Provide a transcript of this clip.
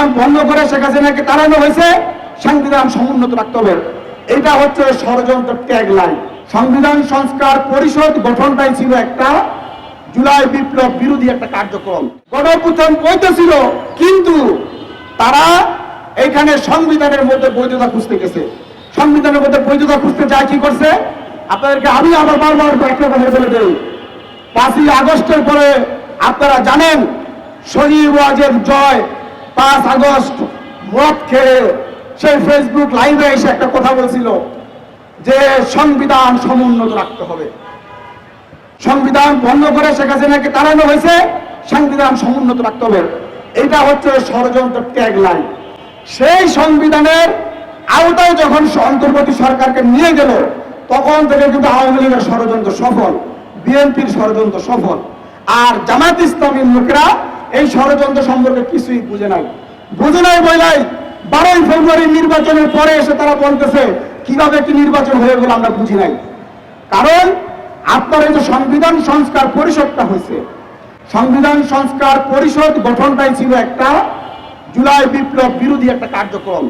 সংবিধান ভঙ্গ করে শেখ হাসিনাকে তাড়ানো হয়েছে, সংবিধান সমুন্নত রাখতে হবে। এটা হচ্ছে ষড়যন্ত্র ট্যাগলাইন। সংবিধান সংস্কার পরিষদ গঠনটাই ছিল একটা জুলাই বিপ্লব বিরোধী একটা কার্যক্রম। গণঅভ্যুত্থান বৈধ, কিন্তু তারা এখানে সংবিধানের মধ্যে বৈধতা খুঁজতে গেছে। সংবিধানের মধ্যে বৈধতা খুঁজতে যায় কি করছে, আপনাদেরকে আমি আবার বারবার একটা কথা বলে দেই। 5ই আগস্টের পরে আপনারা জানেন শহীদ ওয়াজের জয় 5 আগস্ট মদ খেয়ে সেই ফেসবুক লাইভে এসে একটা কথা বলছিল যে সংবিধান সমুন্নত রাখতে হবে। সংবিধান ভঙ্গ করে শেখ হাসিনাকে তাড়ানো হয়েছে, সংবিধান সমুন্নত রাখতে হবে। এটা হচ্ছে ষড়যন্ত্র ট্যাগলাইন। সেই সংবিধানের আওতায় যখন অন্তর্বর্তী সরকারকে নিয়ে গেল, তখন থেকে কিন্তু আওয়ামী লীগের ষড়যন্ত্র সফল, বিএনপির ষড়যন্ত্র সফল। আর জামাত ইসলামীর লোকেরা এই ষড়যন্ত্র সম্পর্কে কিছুই বুঝে নাই বইলাই 12ই ফেব্রুয়ারি নির্বাচনের পরে এসে তারা বলতেছে কিভাবে কি নির্বাচন হয়ে গেল আমরা বুঝি নাই। কারণ আপনার এই যে সংবিধান সংস্কার পরিষদটা হয়েছে, সংবিধান সংস্কার পরিষদ গঠনটাই ছিল একটা জুলাই বিপ্লব বিরোধী একটা কার্যক্রম।